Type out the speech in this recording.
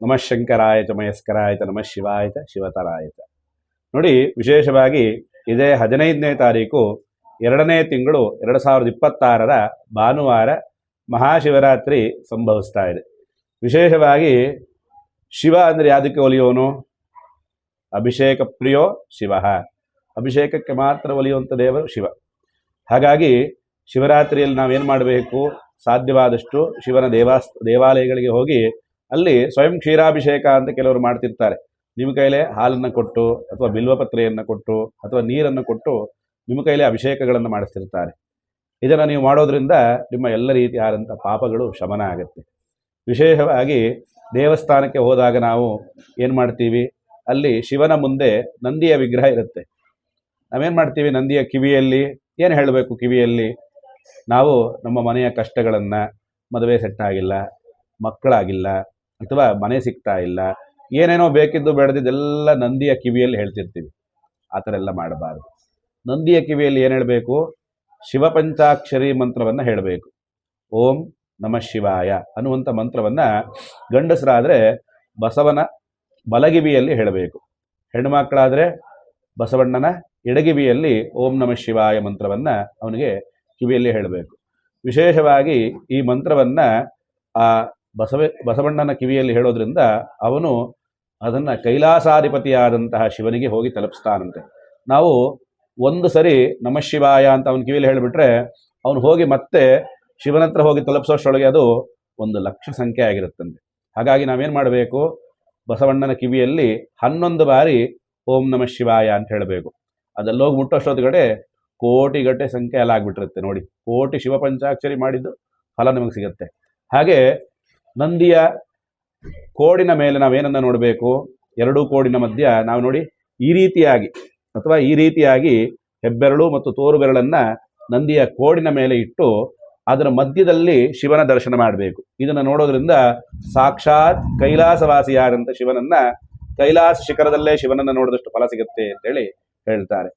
ನಮಃ ಶಂಕರಾಯ ಚ ಮಯಸ್ಕರಾಯ ಚ ನಮಃ ಶಿವಾಯ ಚ ಶಿವತರಾಯ ಚ. ನೋಡಿ, ವಿಶೇಷವಾಗಿ ಇದೇ 15ನೇ ತಾರೀಕು 2ನೇ ತಿಂಗಳು 2026 ಭಾನುವಾರ ಮಹಾಶಿವರಾತ್ರಿ ಸಂಭವಿಸ್ತಾ ಇದೆ. ವಿಶೇಷವಾಗಿ ಶಿವ ಅಂದರೆ ಯಾವುದಕ್ಕೆ ಒಲಿಯೋನು? ಅಭಿಷೇಕ ಪ್ರಿಯೋ ಶಿವ. ಅಭಿಷೇಕಕ್ಕೆ ಮಾತ್ರ ಒಲಿಯುವಂಥ ದೇವರು ಶಿವ. ಹಾಗಾಗಿ ಶಿವರಾತ್ರಿಯಲ್ಲಿ ನಾವೇನು ಮಾಡಬೇಕು? ಸಾಧ್ಯವಾದಷ್ಟು ಶಿವನ ದೇವಾಲಯಗಳಿಗೆ ಹೋಗಿ ಅಲ್ಲಿ ಸ್ವಯಂ ಕ್ಷೀರಾಭಿಷೇಕ ಅಂತ ಕೆಲವರು ಮಾಡ್ತಿರ್ತಾರೆ. ನಿಮ್ಮ ಕೈಲೇ ಹಾಲನ್ನು ಕೊಟ್ಟು ಅಥವಾ ಬಿಲ್ವಪತ್ರೆಯನ್ನು ಕೊಟ್ಟು ಅಥವಾ ನೀರನ್ನು ಕೊಟ್ಟು ನಿಮ್ಮ ಕೈಲೇ ಅಭಿಷೇಕಗಳನ್ನು ಮಾಡಿಸ್ತಿರ್ತಾರೆ. ಇದನ್ನು ನೀವು ಮಾಡೋದ್ರಿಂದ ನಿಮ್ಮ ಎಲ್ಲ ರೀತಿಯಾದಂಥ ಪಾಪಗಳು ಶಮನ ಆಗುತ್ತೆ. ವಿಶೇಷವಾಗಿ ದೇವಸ್ಥಾನಕ್ಕೆ ಹೋದಾಗ ನಾವು ಏನು ಮಾಡ್ತೀವಿ? ಅಲ್ಲಿ ಶಿವನ ಮುಂದೆ ನಂದಿಯ ವಿಗ್ರಹ ಇರುತ್ತೆ. ನಾವೇನು ಮಾಡ್ತೀವಿ? ನಂದಿಯ ಕಿವಿಯಲ್ಲಿ ಏನು ಹೇಳಬೇಕು? ಕಿವಿಯಲ್ಲಿ ನಾವು ನಮ್ಮ ಮನೆಯ ಕಷ್ಟಗಳನ್ನು, ಮದುವೆ ಸೆಟ್ಟಾಗಿಲ್ಲ, ಮಕ್ಕಳಾಗಿಲ್ಲ, ಅಥವಾ ಮನೆ ಸಿಗ್ತಾ ಇಲ್ಲ, ಏನೇನೋ ಬೇಕಿದ್ದು ಬೇಡದಿದ್ದೆಲ್ಲ ನಂದಿಯ ಕಿವಿಯಲ್ಲಿ ಹೇಳ್ತಿರ್ತೀವಿ. ಆ ಥರ ಎಲ್ಲ ಮಾಡಬಾರ್ದು. ನಂದಿಯ ಕಿವಿಯಲ್ಲಿ ಏನು ಹೇಳಬೇಕು? ಶಿವಪಂಚಾಕ್ಷರಿ ಮಂತ್ರವನ್ನು ಹೇಳಬೇಕು. ಓಂ ನಮಃ ಶಿವಾಯ ಅನ್ನುವಂಥ ಮಂತ್ರವನ್ನು ಗಂಡಸರಾದರೆ ಬಸವನ ಬಲಗಿವಿಯಲ್ಲಿ ಹೇಳಬೇಕು. ಹೆಣ್ಣುಮಕ್ಕಳಾದರೆ ಬಸವಣ್ಣನ ಎಡಗಿವಿಯಲ್ಲಿ ಓಂ ನಮಃ ಶಿವಾಯ ಮಂತ್ರವನ್ನು ಅವನಿಗೆ ಕಿವಿಯಲ್ಲಿ ಹೇಳಬೇಕು. ವಿಶೇಷವಾಗಿ ಈ ಮಂತ್ರವನ್ನು ಆ ಬಸವಣ್ಣನ ಕಿವಿಯಲ್ಲಿ ಹೇಳೋದ್ರಿಂದ ಅವನು ಅದನ್ನು ಕೈಲಾಸಾಧಿಪತಿಯಾದಂತಹ ಶಿವನಿಗೆ ಹೋಗಿ ತಲುಪಿಸ್ತಾನಂತೆ. ನಾವು ಒಂದು ಸರಿ ನಮಃ ಶಿವಾಯ ಅಂತ ಅವನ ಕಿವಿಯಲ್ಲಿ ಹೇಳಿಬಿಟ್ರೆ ಅವನು ಹೋಗಿ ಮತ್ತೆ ಶಿವನ ಹತ್ರ ಹೋಗಿ ತಲುಪಿಸೋಷ್ಟರೊಳಗೆ ಅದು 1,00,000 ಸಂಖ್ಯೆ ಆಗಿರುತ್ತಂತೆ. ಹಾಗಾಗಿ ನಾವೇನು ಮಾಡಬೇಕು? ಬಸವಣ್ಣನ ಕಿವಿಯಲ್ಲಿ 11 ಬಾರಿ ಓಂ ನಮಃ ಶಿವಾಯ ಅಂತ ಹೇಳಬೇಕು. ಅದಲ್ಲೋಗಿ ಮುಟ್ಟೋಷ್ಟೊತ್ತಿಗಡೆ ಕೋಟಿಗಟ್ಟೆ ಸಂಖ್ಯೆ ಎಲ್ಲ ಆಗಿಬಿಟ್ಟಿರುತ್ತೆ. ನೋಡಿ, ಕೋಟಿ ಶಿವಪಂಚಾಕ್ಷರಿ ಮಾಡಿದ್ದು ಫಲ ನಮಗೆ ಸಿಗುತ್ತೆ. ಹಾಗೆ ನಂದಿಯ ಕೋಡಿನ ಮೇಲೆ ನಾವೇನನ್ನ ನೋಡಬೇಕು? 2 ಕೋಡಿನ ಮಧ್ಯ ನಾವು ನೋಡಿ ಈ ರೀತಿಯಾಗಿ ಹೆಬ್ಬೆರಳು ಮತ್ತು ತೋರು ಬೆರಳನ್ನು ನಂದಿಯ ಕೋಡಿನ ಮೇಲೆ ಇಟ್ಟು ಅದರ ಮಧ್ಯದಲ್ಲಿ ಶಿವನ ದರ್ಶನ ಮಾಡಬೇಕು. ಇದನ್ನು ನೋಡೋದ್ರಿಂದ ಸಾಕ್ಷಾತ್ ಕೈಲಾಸವಾಸಿಯಾದಂಥ ಶಿವನನ್ನ, ಕೈಲಾಸ ಶಿಖರದಲ್ಲೇ ಶಿವನನ್ನು ನೋಡಿದಷ್ಟು ಫಲ ಸಿಗುತ್ತೆ ಅಂತೇಳಿ ಹೇಳ್ತಾರೆ.